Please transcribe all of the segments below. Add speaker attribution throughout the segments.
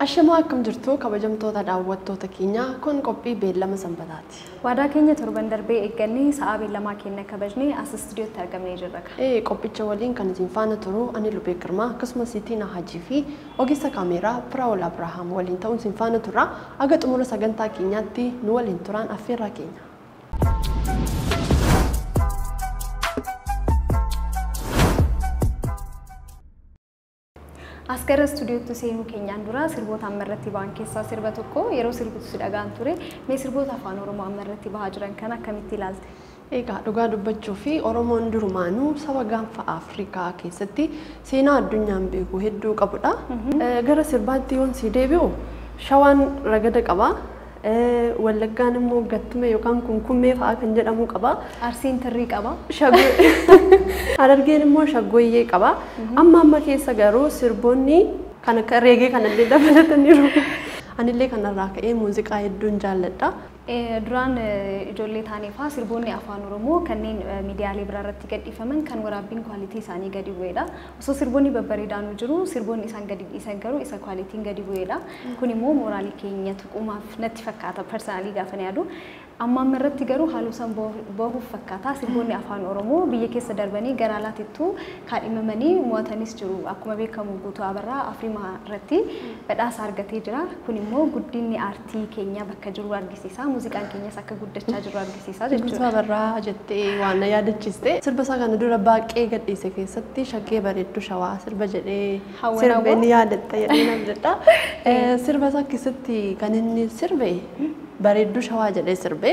Speaker 1: Ashamaa akkam jirtu kabajamtoota daawwattoota keenya kun qophii beellama sanbataati.
Speaker 2: Waadaa keenya torban darbee eeggannee sa'a beellamaa keenya kabajnee as istiidiyootti argamnee jirra.
Speaker 1: Qophicha waliin kan isin faana turu ani Lubee Girmaa akkasumas Siitiina Hajii fi ogeessa kaameeraa Firaa'ol Abrahaam waliin ta'uun isin faana turra. Aga xumura sagantaa keenyaatti nu waliin turaan affeerraa keenya.
Speaker 2: Askara istiidiyootti seenuu keenyaan dura sirboota ammarratti ba'an keessaa sirba tokko yeroo sirbitu dhagaan ture. Mee sirboota afaan Oromoo ammarratti bahaa jiran kan akkamitti ilaalte?
Speaker 1: Egaa dhugaa dubbachuu fi Oromoon durumaanuu saba gaanfa Afrikaa keessatti seenaa addunyaan beeku hedduu qabudha. Gara sirbaatti yoon si deebi'u Shawaan ragada qaba. Wallaggaan immoo gattume yookaan kunkummee fa'aa kan jedhamu qaba.
Speaker 2: Arsiin tirrii qaba.
Speaker 1: Harargeen immoo shaggooyyee qaba. Amma keessa garuu sirboonni kan akka reegee kanallee dabalataniiru. Anillee kanarraa ka'ee muuziqaa hedduun jaalladha.
Speaker 2: Duraan ijoollee taaneefaa sirboonni afaan Oromoo kanneen miidiyaalee biraa irratti gadhiifaman kan waraabbiin kwaalitii isaanii gadi bu'eedha. Osoo sirboonni babbareedaan jiru sirboonni isaan gadi dhiisan garuu isa kwaalitiin gadi bu'eedha. Kun immoo mooraalii keenya tuqumaaf natti fakkaata personaalii gaafa yaadu. Amma ammarratti garuu haaluu san bahuuf fakkaata sirboonni afaan Oromoo biyya keessa darbanii gara alaatittuu kaadhimamanii mo'atanis jiru. Akkuma beekamu Guutuu Abarraa Afrimaa irratti badhaasa argatee jira. Kun immoo guddinni aartii keenya bakka jiru argisiisa. Muuziqaan keenyas akka guddachaa jiru argisiisa jechuudha.
Speaker 1: Guutuu Abarraa jettee waan na yaadachiiste. Sirba isaa kana dura baaqee gadhiise keessatti shaggee bareedduu Shawaa sirba jedhee sirbee ni yaadatta jedhee nan jedha. Sirba isaa keessatti kan inni sirbe bareedduu Shawaa jedhee sirbe.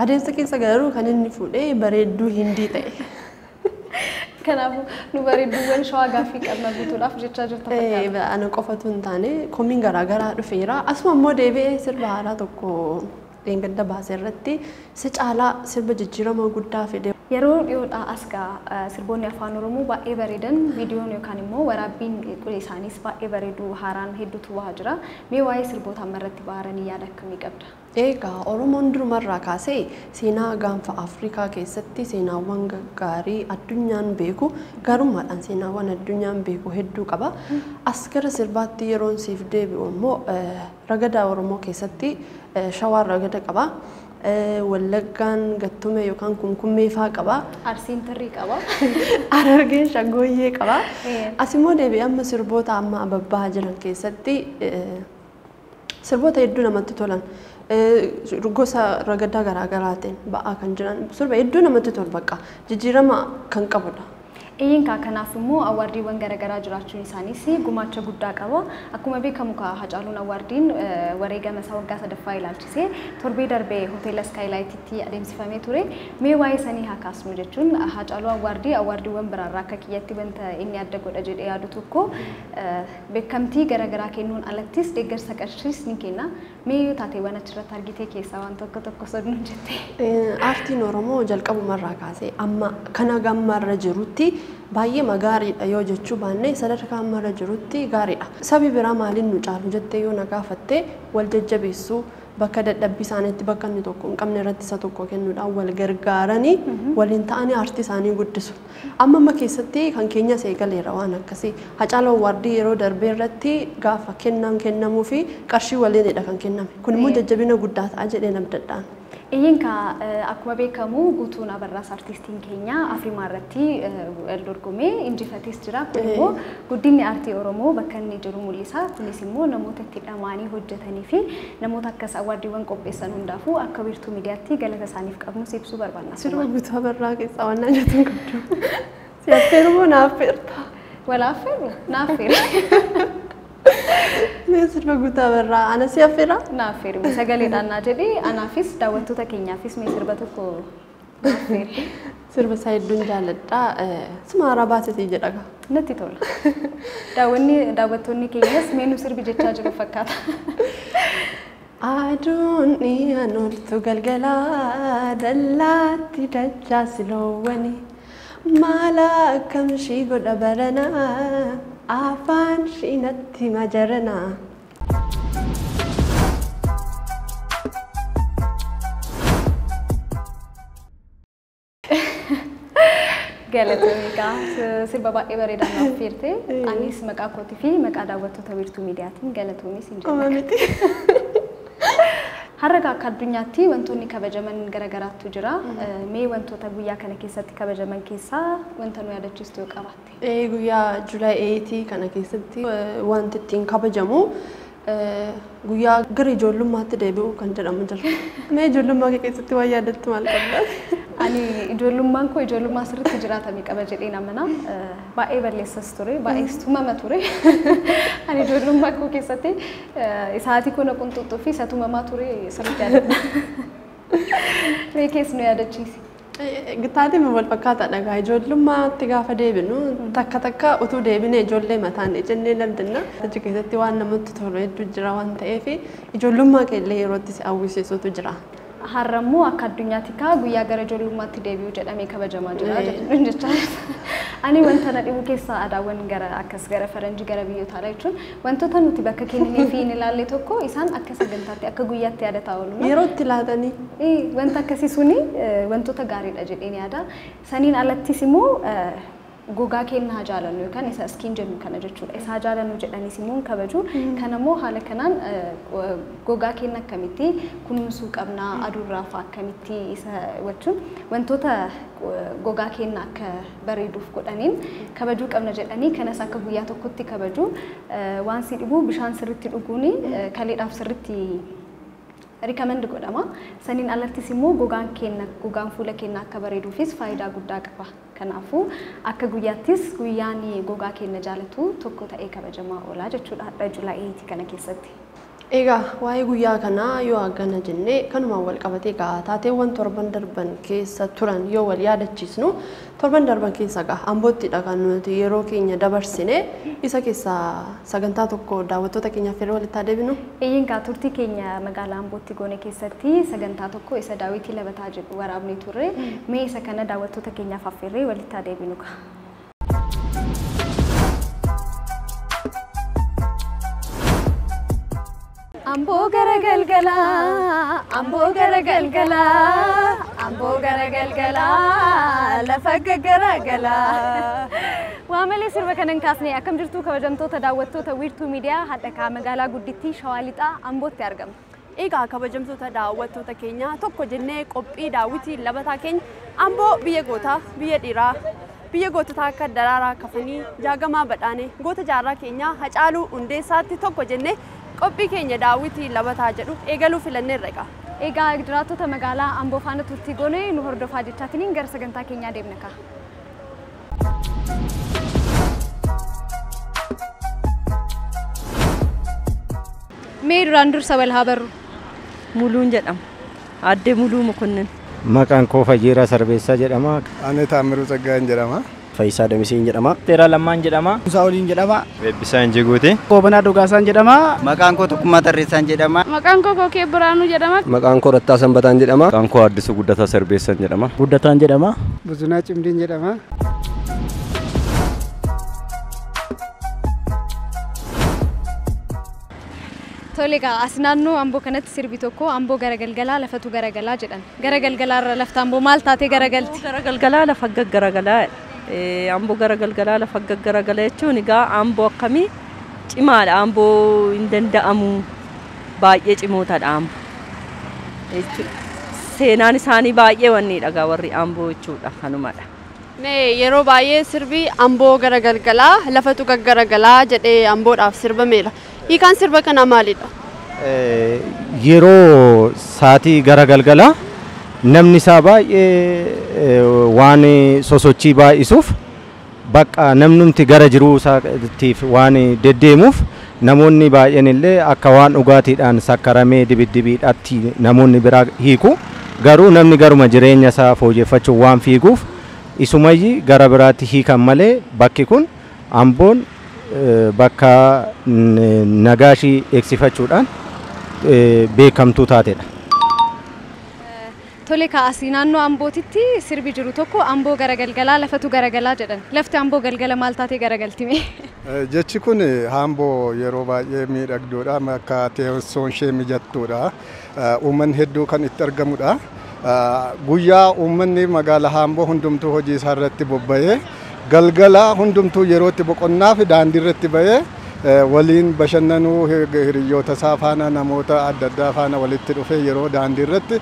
Speaker 1: Adeemsa keessa garuu kan inni fuudhee bareedduu Hindii ta'e.
Speaker 2: Kanaafuu nu bareedduuwwan Shawaa gaaffii qabna guutuudhaaf jechaa jirta fakkaata.
Speaker 1: Ana qofatu hin taane komiin garaagaraa dhufeera. Asuma immoo deebi'ee sirba haaraa tokko dheengadda baasee irratti isa caalaa sirba jijjiirama guddaa fide.
Speaker 2: Yeroo dhiyoodhaa as gaa sirboonni afaan Oromoo baay'ee bareedan viidiyoon yookaan immoo waraabbiin isaanis baay'ee bareedu haaraan hedduutu bahaa jira. Mee waa'ee sirboota ammarratti baharanii yaada akkamii qabda?
Speaker 1: Egaa Oromoon durumarraa kaasee seenaa gaanfa Afrikaa keessatti seenaawwan gaggaarii addunyaan beeku garummaadhaan seenaawwan addunyaan beeku hedduu qaba. As gara sirbaatti yeroon siif deebi'u immoo ragada Oromoo keessatti Shawaan ragada qaba. Wallaggaan gattume yookaan kunkummee fa'aa qaba.
Speaker 2: Arsiin tirrii qaba.
Speaker 1: Harargeen shaggooyyee qaba. As immoo deebi'ee amma sirboota amma babbahaa jiran keessatti sirboota hedduu namatti tolan. Gosa ragadaa garaagaraatiin ba'aa kan jiran sirba hedduu namatti tolu bakka jijjiirama kan qabudha.
Speaker 2: Kanaaf immoo awwaardiiwwan garaagaraa jiraachuun isaaniis gumaacha guddaa qaba. Akkuma beekamu Hacaaluun awwaardiin wareegama isaa waggaa 3ffaa ilaalchisee torbee darbee hoteela Skylight'tti adeemsifamee ture. Mee waa'ee sanii haa kaasnu jechuun Hacaaluu awwaardiiwwan biraarraa akka kiyyatti wanta inni adda godha jedhee yaadu tokko beekamtii garaagaraa kennuun alattis deeggarsa qarshiis ni kenna. Mee yoo taateewwan achirratti argitee keessaa waan tokko sodnu jettee?
Speaker 1: Aartiin Oromoo jalqabumarraa kaasee amma kana gammarra jirutti baay'ee magaariidha yoo jechuu baanne sadarkaa ammarra jirutti gaariidha. Sabi biraa maaliin nu caalu jettee yoo na gaafatte wal jajjabeessuu bakka dadhabbii isaaniitti bakka inni tokko hin qabne irratti isa tokko kennuudhaan wal gargaaranii waliin ta'anii aartii isaanii guddisu. Amma keessatti kan keenyas eegaleera waan akkasii. Hacaaluu awwaardii yeroo darbee irratti gaafa kennamuu fi qarshii waliinidha kan kenname. Kun immoo jajjabina guddaa ta'a jedhee abdadhaan.
Speaker 2: Akkuma beekamu Guutuun Abarraas artistiin keenya Afrimaa irratti dorgomee injifates jira. Kun immoo guddinni aartii Oromoo bakka inni jiru mul'isa. Kunis immoo namoota itti dhamaanii hojjetanii fi namoota akkas awwaardiiwwan qopheessan hundaafuu akka wiirtuu miidiyaatti galata isaaniif qabnus ibsuu barbaanna.
Speaker 1: Sirba Guutuu Abarraa keessaa waan jettuun qabdu. Si affeeru moo na affeerta?
Speaker 2: Wal affeeru na affeera.
Speaker 1: Sirba Guutuu Abarraa ana si affeera?
Speaker 2: Na affeeru. Sagaleedhaan naa jedhee anaafis daawwattoota keenyaafis mee sirba tokko na affeeri.
Speaker 1: Sirba isaa hedduun jaalladha. Suma haaraa baasitee jedha.
Speaker 2: Natti tola. Daawwattoonni keenyas mee nu sirbi jechaa jiru fakkaata.
Speaker 1: Aduun dhiyan oltu galgalaa dallaatti dachaa siloowwani maala akkam shii godha baranaa afaan shiinatti majaranaa.
Speaker 2: Galatoomika sirba baay'ee bareedaan naaf fiirte anis maqaa kootii fi maqaa daawwattoota wiirtuu miidiyaatiin galatoomis hin jedhe. Har'a akka addunyaatti wantoonni kabajaman garagaraatu jira. Mee wantoota guyyaa kana keessatti kabajaman keessaa wanta nu yaadachiistu yoo qabaatte?
Speaker 1: Guyyaa Juulaay 8 kana keessatti wanti ittiin kabajamu guyyaa gara ijoollummaatti deebi'u kan jedhamu jira. Mee ijoollummaa kee keessatti waan yaadattu maal qabda?
Speaker 2: Ani ijoollummaan koo ijoollummaa sirriitti jiraatamii qaba jedheen amana. Baay'ee balleessas ture, baay'ees tumama ture. Ani ijoollummaa koo keessatti isaatii kun qunxuxxuu fi isa tumamaa ture sirriitti yaadadha. Mee keessa nu yaadachiisi?
Speaker 1: Gitaatiin wal fakkaataadha. Ijoollummaatti gaafa deebinu takka takka utuu deebine ijoollee mataan jennee daldalna. Achi keessatti waan namatti tolu hedduu jira waan ta'eef ijoollummaa keellee yerootti si hawwisiisutu jira.
Speaker 2: Har'ammoo akka addunyaatti guyyaa gara ijoollummaatti deebi'uu jedhamee kabajamaa jira jechuudha. Ani wanta na dhibu keessaa aadaawwan gara akkas gara faranjii gara biyyootaa jechuun wantoota nuti bakka kennanii fi hin ilaalle tokko isaan akka sagantaatti akka guyyaatti yaadataa oolu.
Speaker 1: Yeroo itti laatanii.
Speaker 2: Wanta akkasii suni wantoota gaariidha jedheen yaada. Saniin alattis immoo gogaa keenya haa jaalannu yookaan isa iskiin jennu kana jechuudha. Isa haa jaalannu jedhanis immoo kabaju. Kanammoo haala kanaan gogaa keenya akkamitti kunuunsuu qabna aduurraa fa'aa akkamitti isa wajjin wantoota gogaa keenya akka bareeduuf godhaniin kabajuu qabna jedhanii kanas akka guyyaa tokkotti kabaju waan si dhibu bishaan sirriitti dhuguuni kaleedhaaf sirriitti recommend godhama. Saniin alattis immoo gogaan fuula keenya akka bareeduufis faayidaa guddaa qaba. Kanaafuu akka guyyaattis guyyaan gogaa keenya jaalatu tokko ta'ee kabajamaa oola jechuudha har'a Juulaay 8 kana keessatti.
Speaker 1: Egaa waa'ee guyyaa kanaa yoo akkana jennee kanumaan wal qabatee taateewwan torban darban keessa turan yoo wal yaadachiisnu torban darban keessa Amboottidha kan nuti yeroo keenya dabarsine isa keessaa sagantaa tokko daawwattoota keenyaaf yeroo walitti adeemnu.
Speaker 2: Eeyyinkaa turtii keenya magaalaa Ambootti goone keessatti sagantaa tokko isa Daawitii Labataa jedhu waraabnee turre mee isa kana daawwattoota keenyaaf affeerree walitti adeemnu. Ambo gara galgala, ambo gara galgala, ambo gara galgala, lafa gaggaraagala. Waamalee sirba kanan kaasnee akkam jirtu kabajamtoota daawwattoota wiirtuu miidiyaa hadhakaa magaalaa guddittii Shawaa Lixaa Ambootti argamna.
Speaker 1: Egaa kabajamtoota daawwattoota keenya tokko jennee qophii Daawitii Labataa keenya Amboo biyya gootaa, biyya dhiiraa, biyya goototaa akka daraaraa kafanii jaagamaa badhaanee goota jaarraa keenya Hacaaluu Hundeessaatti tokko jennee qophii keenya Daawitii Labataa jedhu eegaluu filanneerra egaa.
Speaker 2: Egaa jiraattota magaalaa Amboo faana turtii goone nu hordofaa jechaatiin gara sagantaa keenyaa deemna ka. Mee duraan dursa wal haa barru.
Speaker 3: Muluun jedhama. Addee Muluu Mokonnin.
Speaker 4: Maqaan koo Fayyeeraa Sarbeessaa jedhama.
Speaker 5: Ani Taamiruu Tsaggaayeen jedhama.
Speaker 6: Fayyisaa Damisiin jedhama.
Speaker 7: Teeraa Lammaan jedhama.
Speaker 8: Musaa Oliin jedhama.
Speaker 9: Weebbisaan Jiguuti.
Speaker 8: Goobanaa Dhugaasaan jedhama.
Speaker 10: Maqaan koo Tokkummaa Tarreessaan jedhama.
Speaker 11: Maqaan koo Kookee Biraanuu jedhama.
Speaker 12: Maqaan koo Rattaa Sanbataan jedhama.
Speaker 13: Maqaan koo Addisuu Guddataa Sarbeessaan jedhama.
Speaker 14: Guddataan jedhama.
Speaker 15: Buzunaa Cimdiin jedhama.
Speaker 2: Tole egaa as naannoo Amboo kanatti sirbi tokko Amboo gara galgalaa lafatu gara galaa jedhan. Gara galgalaa irra lafta Amboo maal taatee gara galti?
Speaker 3: Gara galgalaa lafa gaggaragalaa. Amboo gara galgalaa lafa gaggaragalaa jechuun egaa Amboo akkamii cimaadha. Amboo hin danda'amu baay'ee cimootadha Amboo. Seenaan isaanii baay'ee wanniidha egaa warri Amboo jechuudha kanumadha.
Speaker 1: Yeroo baay'ee sirbi Amboo gara galgalaa lafatu gaggaragalaa jedhee Amboodhaaf sirbameera. Hiikaan sirba kana maalidha?
Speaker 4: Yeroo saatii gara galgalaa namni isaa baay'ee waan sosochii baay'isuuf bakka namnumti gara jiruu isaatiif waan deddeemuuf namoonni baay'een illee akka waan dhugaatiidhaan sakkaramee dibiddibiidhaatti namoonni biraa hiiku garuu namni garuma jireenya isaa fooyyeffachuuf waan fiiguuf isumayyi gara biraatti hiikan malee bakki kun Amboon bakka nagaashii eegsifachuudhaan beekamtuu taatedha.
Speaker 2: Tole kaasii naannoo Ambootitti sirbi jiru tokko Amboo gara galgalaa lafatu gara galaa jedhan. Lafti Amboo galgala maal taatee gara galtime?
Speaker 5: Jechi kun Amboo yeroo baay'ee miidhagduudha akka teessoon ishee mijattuudha. Uummanni hedduu kan itti argamudha. guyyaa uummanni magaalaa Amboo hundumtuu hojii isaa irratti bobba'ee galgala hundumtuu yerootti boqonnaa fi daandii irratti ba'ee waliin bashannanuu hiriyoota isaa faana namoota adda addaa faana walitti dhufee yeroo daandii irratti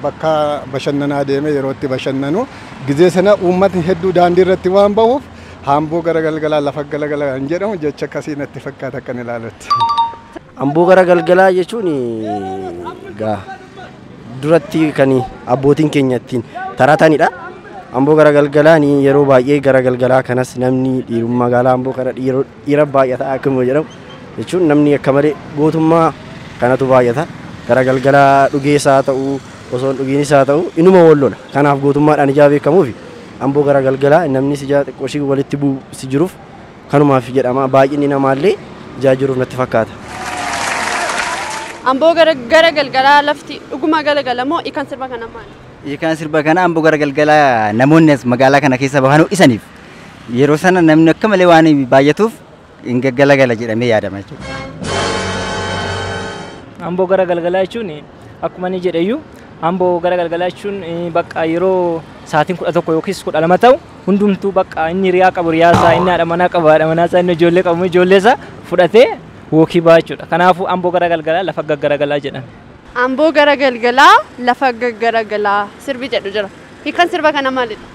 Speaker 5: bakka bashannanaa deemee yerootti bashannanu gizee sana uummatni hedduu daandii irratti waan bahuuf Amboo gara galgalaa lafa galgalaa kan jedhamu jecha akkasii natti fakkaata kan ilaalutti.
Speaker 12: Amboo gara galgalaa jechuun gaa duratti kan abbootiin keenya ittiin taratanidha. Amboo gara galgalaa yeroo baay'ee gara galgalaa kanas namni dhiirummaa magaalaa Amboo kana dhiira baay'ata akkuma jedhamu jechuun namni akka malee gootummaa kanatu baay'ata. Gara galgalaa dhugeessaa ta'uu osoo dhugiinis haa ta'u inuma wallola. Kanaaf gootummaadhaan ijaa beekamuufi Amboo gara galgalaa namni sijaa xiqqooshii walitti bu'u si jiruuf kanumaaf jedhama baay'inni namaallee ijaa jiruuf natti fakkaata.
Speaker 1: Amboo gara galgalaa lafti dhuguma galgala moo ikan sirba kana maali?
Speaker 10: Ikan sirba kana Amboo gara galgalaa namoonni magaalaa kana keessa bahan isaniif yeroo sana namni akka malee waan baay'atuuf hin galgala jedhamee yaadama jechuudha.
Speaker 6: Amboo gara galgalaa jechuun akkuma ni jedhayyuu Amboo gara galgalaa jechuun bakka yeroo sa'aatiin 11 yookiis 12 ta'u hundumtuu bakka inni riyaa qabu riyaasaa inni haadha manaa qabu haadha manaasaa inni ijoollee qabu ijoolleesaa fudhatee wookii ba'a jechuudha. Kanaafuu Amboo gara galgalaa lafa gaggaragalaa jedhama.
Speaker 1: Amboo gara galgalaa lafa gaggaragalaa sirbi jedhu jira. Hiikan sirba kana maalidha?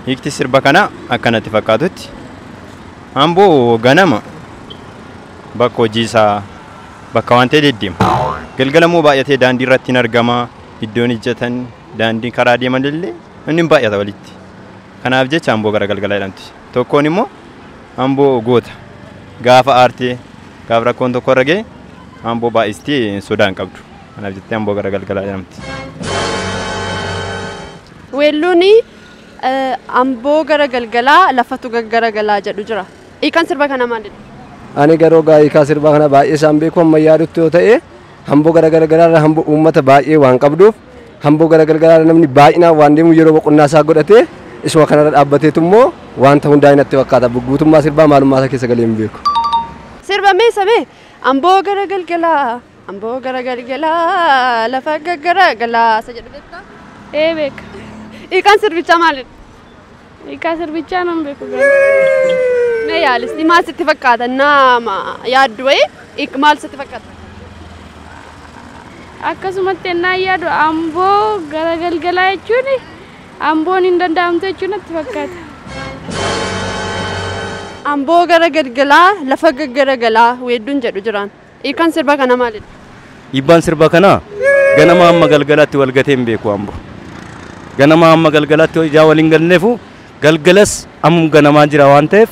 Speaker 4: Hiikti sirba kana akkanatti fakkaatutti Amboo ganama bakka hojii isaa bakka waan ta'e deddeema. Galgala immoo baay'atee daandii irratti hin argama. Iddoon ijjatan daandii karaa deeman illee inni baay'ata walitti. Kanaaf jecha Amboo gara galgalaa jedhamti. Tokkoon immoo Amboo goota gaafa aartee gaafa rakkoon tokko irra ga'e Amboo baay'istee sodaa hin qabdu. Kanaaf jettee Amboo gara galgalaa jedhamti.
Speaker 1: Weelluun Amboo gara galgalaa lafatu gaggaragalaa jedhu jira. Hiikan sirba kana maalidha?
Speaker 12: Ani garuu hiikaa sirba kana baay'ee isaan beeku amma yaadutti yoo ta'e Amboo gara galgalaa Amboo uummata baay'ee waan qabduuf Amboo gara galgalaa namni baay'inaan waan deemu yeroo boqonnaa isaa godhatee isuma kanarra dhaabbateetu immoo wanta hundaa'e natti fakkaata guutummaa sirbaa maalummaa isaa keessa galee hin beeku.
Speaker 1: Sirba meesame Amboo gara galgalaa Amboo gara galgalaa lafa gaggaragalaa isa jedhu beektaa?
Speaker 11: Beeka.
Speaker 1: Hiikaan sirbichaa maalidha?
Speaker 11: Hiikaa sirbichaa nan beeku.
Speaker 1: Na yaalisti maal sitti fakkaata? Nama yaaddu wayii maal sitti fakkaata?
Speaker 11: Akkasumatti ennaa yaadu Amboo gara galgalaa jechuun Amboon hin danda'amtu jechuun natti fakkaata.
Speaker 1: Amboo gara galgalaa lafa gaggaragalaa weedduun jedhu jiraan. Hiikaan sirba kana maalidha?
Speaker 13: Hibbaan sirba kana ganama amma galgalaatti wal gatee hin beeku Amboo. Ganama amma galgalaatti ijaa waliin galneefu galgalas ammum ganamaa jira waan ta'eef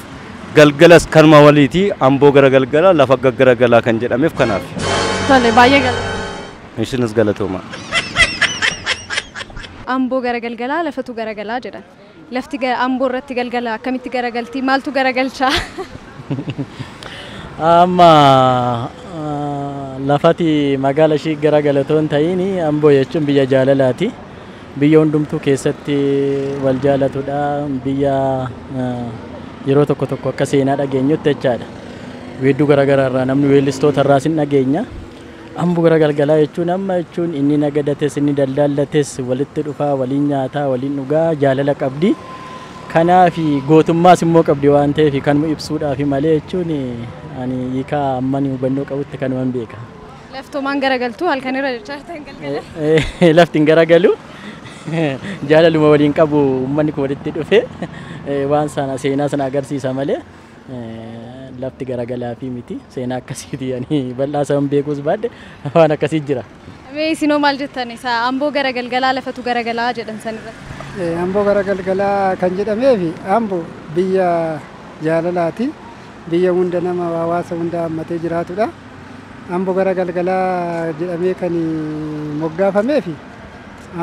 Speaker 13: galgalas kanuma waliiti Amboo gara galgalaa lafa gaggaragalaa kan jedhameef kanaaf.
Speaker 1: Tole baay'ee galata.
Speaker 13: Isinis galatooma.
Speaker 2: Amboo gara galgalaa lafatu garagalaa jedhan. Lafti Amboo irratti galgala akkamitti garagalti maaltu garagalchaa?
Speaker 6: Amma lafati magaala ishii garagalatoon ta'ini Amboo jechuun biyya jaalalaati. Biyya hundumtuu keessatti wal jaalatudha. Biyya yeroo tokko tokko akka seenaa dhageenyutti jechaadha. Weedduu garaagaraarraa namni weellistoota irraas hin dhageenya. Amboo gara galgalaa jechuun amma jechuun inni nagadates inni daldaalates walitti dhufaa waliin nyaataa waliin dhugaa jaalala qabdi. Kanaaf gootummaas immoo qabdi waan ta'eef kanuma ibsuudhaaf malee jechuun ani hiikaa amman hubannoo qabutti kanuman beeka.
Speaker 2: Laftumaan garagaltuu halkanirra jechaa galgala.
Speaker 6: Lafti hin garagalu. Jaalaluma waliin qabu uummanni kun walitti dhufe waan sana seenaa sana agarsiisa malee lafti garagalaa fi miti seenaa akkasiiti yani bal'aa san beekuus baadde waan akkasii jira.
Speaker 2: Mee isinoo maal jettan isa Amboo gara galgalaa lafatu garagalaa jedhan sanirratti?
Speaker 8: Amboo gara galgalaa kan jedhameef Amboo biyya jaalalaati. Biyya hunda nama hawaasa hunda hammatee jiraatudha. Amboo gara galgalaa jedhamee kan moggaafameef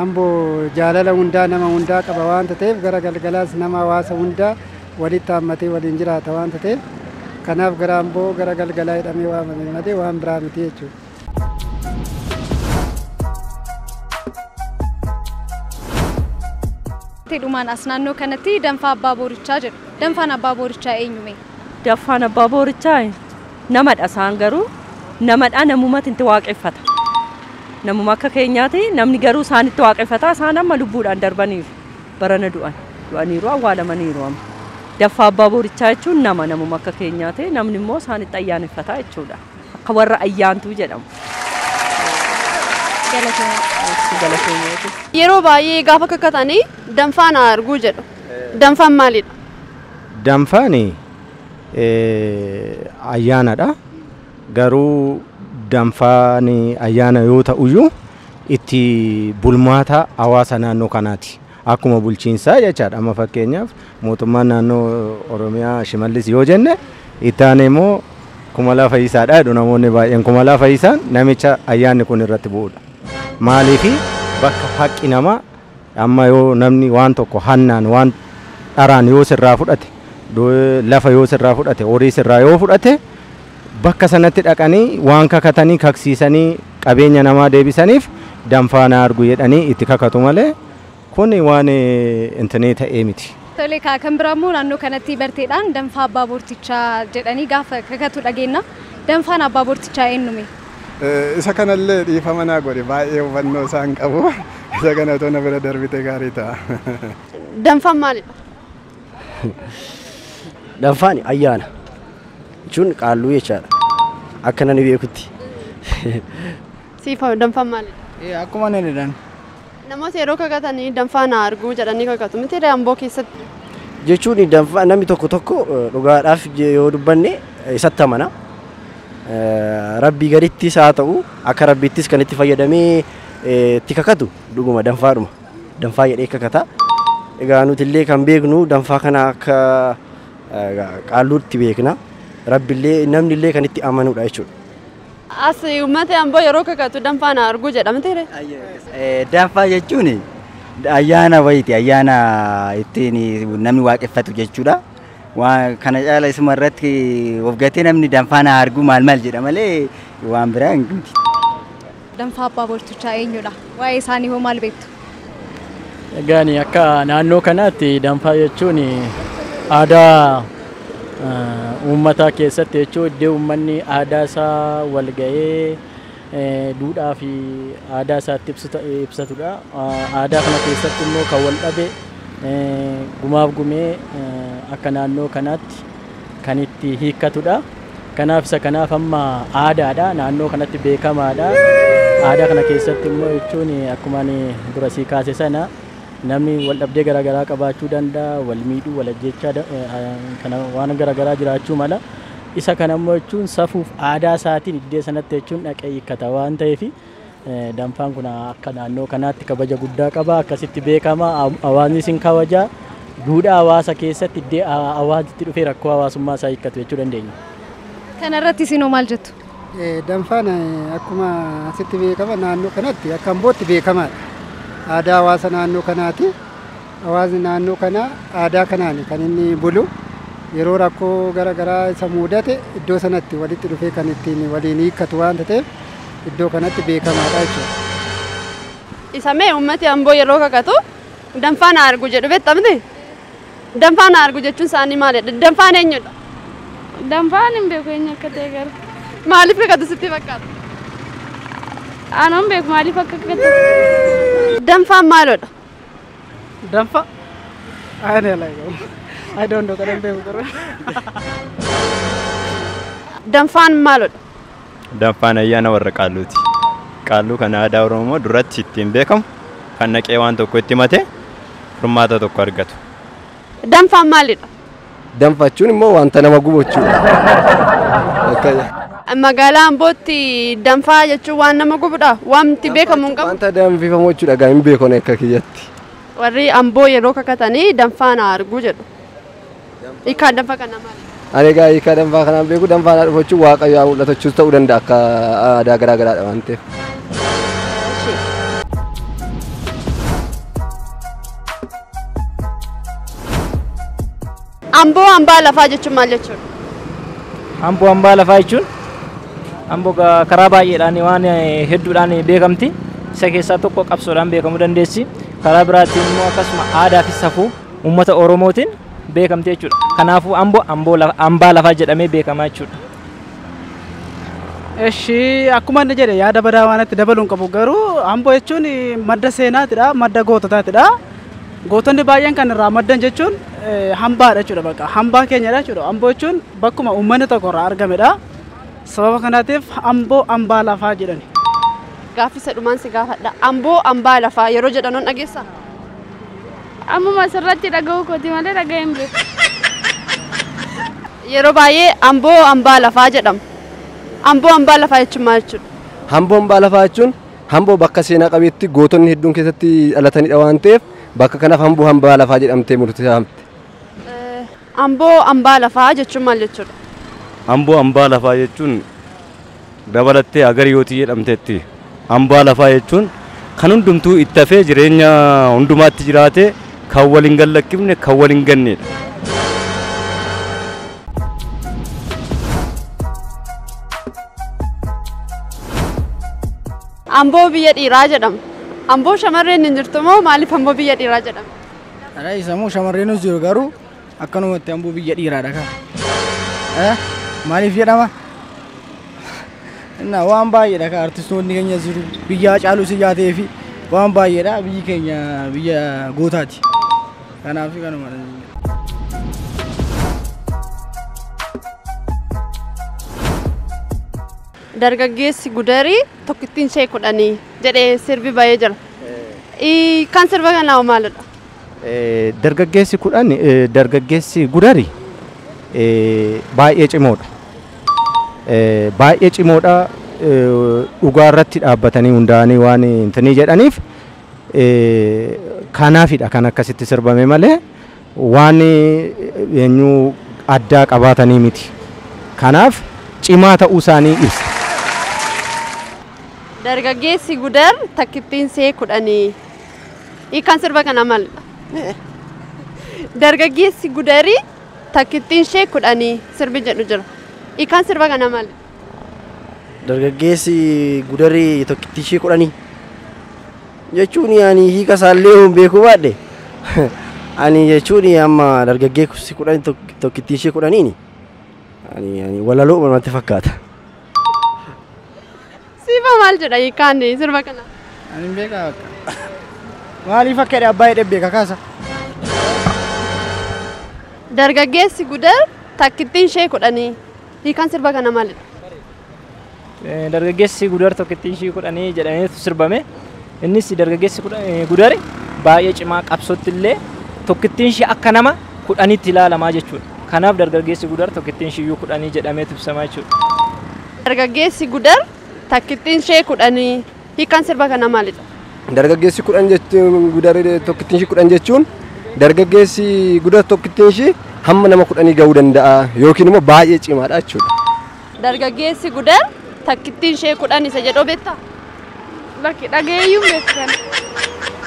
Speaker 8: Amboo jaalala hundaa nama hundaa qaba waan ta'eef gara galgalaas nama hawaasa hundaa walitti hammatee waliin jiraata waan ta'eef kanaaf gara Amboo gara galgalaa jedhamee waamame malee waan biraa miti jechuudha.
Speaker 2: Dhumaan as naannoo kanatti danfaa abbaa boorichaa jedhu. Danfaan abbaa boorichaa eenyume?
Speaker 3: Danfaan abbaa boorichaa namadha isaan garuu namadha namumatti itti waaqeffata. namuma akka keenyaati namni garuu isaanitti waaqeffataa isaan amma lubbuudhaan darbaniiru barana du'aniiru awwaalamaniiru amma daffaa abbaa boorichaa jechuun namuma akka keenyaati namni immoo isaanitti ayyaaneffataa jechuudha akka warra ayyaantuu jedhamu.
Speaker 1: Yeroo baay'ee gaafa kakkatanii danfaan arguu jedhu. Danfaan maalidha?
Speaker 4: Danfaan ayyaanadha. Garuu danfaan ayyaana yoo ta'uyyuu itti bulmaata hawaasa naannoo kanaati. Akkuma bulchiinsaa jechaadha. Amma fakkeenyaaf mootummaan naannoo Oromiyaa Shimallis yoo jenne itti aanee immoo Kumalaa Fayyisaadha jedhu namoonni baay'een. Kumalaa Fayyisaan namicha ayyaanni kun irratti bu'udha. Maaliifi bakka haqqi namaa amma yoo namni waan tokko hannaan waan dharaan yoo sirraa fudhate lafa yoo sirraa fudhate horii sirraa yoo fudhate bakka sanatti dhaqanii waan kakatanii kaksiisanii qabeenya namaa deebisaniif danfaan argu jedhanii itti kakatu malee kun waan intinee ta'ee miti.
Speaker 2: Tole kan biraammoo naannoo kanatti barteedhaan danfaa abbaa boortichaa jedhanii gaafa kakatu dhageenya. Danfaan abbaa boortichaa eenyume?
Speaker 5: Isa kanallee dhiifama naa godhe baay'ee hubannoo isaan qabu. Isa kana toona bira darbite gaarii ta'a.
Speaker 1: Danfaan maalidha?
Speaker 12: Danfaan ayyaana jechuun qaalluu jechaadha. Akka nani beekutti.
Speaker 1: Siifa danfaan maalidha?
Speaker 7: Akkuma inni jedhan.
Speaker 1: Namoota yeroo kakatanii danfaan arguu jedhanii kakatu miti Amboo keessatti.
Speaker 12: Jechuun danfaa namni tokko dhugaadhaaf yoo dubbanne isatti amana. Rabbii gadittis haa ta'u akka rabbiittis kan itti fayyadamee itti kakatu dhuguma danfaadhuma. Danfaa jedhee kakata. Egaa nuti illee kan beeknu danfaa kana akka qaalluutti beekna. Rabbillee namni illee kan itti amanudha jechuudha.
Speaker 1: As uummata Amboo yeroo kakatu danfaan arguu jedhama ta'e.
Speaker 10: Danfaa jechuun ayyaana wayiiti ayyaana ittiin namni waaqeffatu jechuudha. Waan kana caala isuma irratti of gatee namni danfaan argu maal jedha malee waan biraa hin guuti.
Speaker 2: Danfaa abbaa boortichaa eenyudha? Waa'ee isaanii hoo maal beektu?
Speaker 6: Egaani akka naannoo kanaatti danfaa jechuun aadaa uummataa keessatti jechuun iddoo uummanni aadaa isaa wal ga'ee duudhaa fi aadaa isaatti ibsatudha. Aadaa kana keessatti immoo kan wal dhabe gumaaf gumee akka naannoo kanaatti kan itti hiikkatudha. Kanaaf isa kanaaf amma aadaadha naannoo kanatti beekamaadha. Aadaa kana keessatti immoo jechuun akkuma dura sii kaase sana namni wal dhabdee garaagaraa qabaachuu danda'a, wal miidhuu, wal ajjechaa kana waan garaagaraa jiraachuu mala. Isa kana immoo jechuun safuuf aadaa isaatiin iddoo sanatti jechuun dhaqee hiikkata waan ta'eef danfaan kun akka naannoo kanaatti kabaja guddaa qaba. Akkasitti beekama hawaasni sin kabaja. Duudhaa hawaasa keessatti iddoo hawaasni dhufee rakkoo hawaasummaa isaa hiikkatu jechuu dandeenya.
Speaker 2: Kana irratti isin maal jettu?
Speaker 8: Danfaan akkuma asitti beekama naannoo kanatti akka Ambootti beekamaadha. Aadaa hawaasa naannoo kanaati. Hawaasni naannoo kanaa aadaa kanaan kan inni bulu yeroo rakkoo garaagaraa isa mudate iddoo sanatti walitti dhufee kan ittiin waliin hiikkatu waan ta'eef iddoo kanatti beekamaadha jechuudha.
Speaker 1: Isa mee uummati Amboo yeroo kakatu danfaan argu jedhu beektamte? Danfaan argu jechuun isaanii maalidha? Danfaan eenyudha?
Speaker 11: Danfaan hin beeku eenyu akka ta'e garuu.
Speaker 1: Maaliif kakatu sitti fakkaata?
Speaker 11: Anaan beeku maaliif akka kakatu?
Speaker 1: Danfaan maalodha?
Speaker 7: Danfa? I don't know kadang beeku garuu.
Speaker 1: Danfaan maalodha?
Speaker 9: Danfaan ayyaana warra qaalluuti. Qaalluu kan aadaa Oromoo duratti ittiin beekamu kan naqee waan tokko itti mate furmaata tokko argatu.
Speaker 1: Danfaan maalidha?
Speaker 12: Danfachuun immoo wanta nama gubachuudha.
Speaker 1: Magaalaa Ambootti danfaa jechuun waan nama gubudha. Wanti beekamu hin qabu.
Speaker 12: Wanta danfifamu jechuudha gaa hin beekone akka kiyyatti.
Speaker 1: Warri Amboo yeroo kakatanii danfaan argu jedhu. Hiikaan danfaa kana maali?
Speaker 12: Ani egaa hiikaa danfaa kanaan beeku danfaan dhufachuun waaqayyo mul'atachuus ta'uu danda'a akka aadaa garaa garaadha waan ta'eef.
Speaker 1: Amboo hambaa lafaa jechuun maal jechuudha?
Speaker 7: Amboo hambaa lafaa jechuun Amboo karaa baay'eedhaan waan hedduudhaan beekamti. Isa keessaa tokko qabsoodhaan beekamuu dandeessi. Karaa biraatiin immoo akkasuma aadaa fi safuu uummata Oromootiin beekamti jechuudha. Kanaafuu Amboo hambaa lafaa jedhamee beekama jechuudha.
Speaker 14: Eshi akkuma inni jedhe yaada badaa waan itti dabaluun qabu garuu Amboo jechuun madda seenaatidha, madda goototaatidha. Gootonni baay'een kan irraa maddan jechuun hambaadha jechuudha bakka. Hambaa keenyadha jechuudha. Amboo jechuun bakkuma uummanni tokko irraa argamedha. Sababa kanaatiif Amboo hambaa lafaa jedhani.
Speaker 1: Gaaffii sadhumaan si gaafadha. Amboo hambaa lafaa yeroo jedhanoon dhageessaa?
Speaker 11: Ammuma asirratti dhaga'uu kooti malee dhaga'ee hin beeku.
Speaker 1: Yeroo baay'ee Amboo hambaa lafaa jedhama. Amboo hambaa lafaa jechuun maal jechuudha?
Speaker 12: Amboo hambaa lafaa jechuun Amboo bakka seenaa qabeetti gootonni hedduun keessatti dhalatanidha waan ta'eef bakka kanaaf Amboo hambaa lafaa jedhamtee murteeffamte.
Speaker 1: Amboo hambaa lafaa jechuun maal jechuudha?
Speaker 13: Amboo hambaa lafaa jechuun dabalattee agariyootii jedhamteetti. Hambaa lafaa jechuun kan hundumtuu itti hafee jireenya hundumaatti jiraate kan waliin gallakkifne kan waliin gannedha.
Speaker 1: Amboo biyya dhiiraa jedhama. Amboo shamarreen hin jirtu moo maaliif Amboo biyya dhiiraa jedhama?
Speaker 14: Ara isa moo shamarreen jiru garuu akkanumatti Amboo biyya dhiiraadha kan. Maaliif jedhama? Inna waan baay'eedha kan artistoonni keenya jiru biyya caaluu si jaatee fi waan baay'eedha biyyi keenya biyya gootaati. Kanaaf kanuma.
Speaker 1: Dargaggeessi Gudarii tokkittiin ishee kudhanii jedhee sirbi bahee jira. Kan sirba kanaa maalidha?
Speaker 4: Dargaggeessi Gudarii baay'ee cimoodha. Baay'ee cimoodha. Dhugaa irratti dhaabbatanii hundaa'anii waan intanii jedhaniif kanaafidha kan akkasitti sirbame malee waan eenyu addaa qabaatanii miti. Kanaaf cimaa ta'uu isaanii ibsa.
Speaker 1: Dargaggeessi Gudar takkittiin ishee kudhanii. Kan sirba kana maalidha? Dargaggeessi Gudarii takkittiin ishee kudhanii sirbi jedhu jira. Kan sirba kana maalidha?
Speaker 12: Dargaggeessi Gudarii tokkittii ishee kudhanii jechuun ani hiika isaallee hin beeku baadhe ani jechuun amma dargaggeessi kudhanii tokkittii ishee kudhaniini ani walaloo natti fakkaata.
Speaker 1: Sifa maal jedha hiikaan sirba kana?
Speaker 14: Ani hin beekaa akka maaliif akka jedhe abbaa jedhee beeka kaasa.
Speaker 1: Dargaggeessi Gudar takkittiin ishee kudhanii hiikaan sirba kana maalidha?
Speaker 7: Dargaggeessi Gudar tokkittiin ishee kudhanii jedhameetu sirbame. Innis dargaggeessi Gudar baay'ee cimaa qabsootti illee tokkittiin ishee akka nama kudhaniitti ilaalamaa jechuudha. Kanaaf dargaggeessi Gudar tokkittiin ishee kudhanii jedhameetu ibsamaa jechuudha.
Speaker 1: Dargaggeessi Gudar takkittiin ishee kudhanii hiikaan sirba kana maalidha?
Speaker 12: Dargaggeessi Gudar tokkittiin ishee kudhan jechuun dargaggeessi Gudar tokkittiin ishee hamma nama kudhanii gahuu danda'a yookiin immoo baay'ee cimaadha jechuudha.
Speaker 1: Dargaggeessi Gudar takkittiin ishee kudhan isa jedhoo beektaa?
Speaker 11: Bakki dhageeyyuu beekan.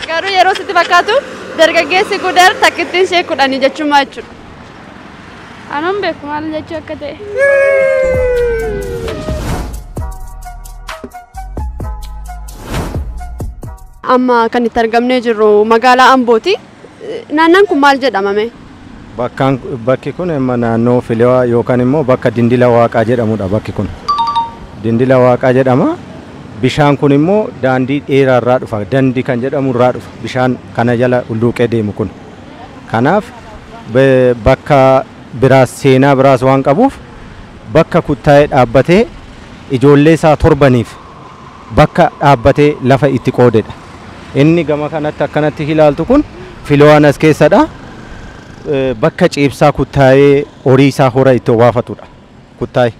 Speaker 1: Garuu yeroo sitti fakkaatu dargaggeessi Gudar takkittiin ishee kudhanii jechuun maal jechuudha?
Speaker 11: Anan beeku maal jechuu akka ta'e.
Speaker 1: Amma kan itti argamnee jirru magaalaa Ambooti. Naannaan kun maal jedhamame?
Speaker 4: Bakki kun naannoo Filewaa yookaan immoo bakka Dindila Waaqaa jedhamudha bakki kun. Dindila Waaqaa jedhama. Bishaan kun immoo daandii dheeraa irraa dhufa. Dandi kan jedhamu irraa dhufa. Bishaan kana jala ulluuqee deemu kun. Kanaaf bakka biraas seenaa biraas waan qabuuf bakka kuttaa'ee dhaabbatee ijoollee isaa torbaniif bakka dhaabbatee lafa itti qoodedha. Inni gama kanatti akkanatti ilaaltu kun Filewaan as keessadha. Bakka ciibsaa kuttaa'ee horii isaa hora itti obaafatudha. Kuttaa'ee.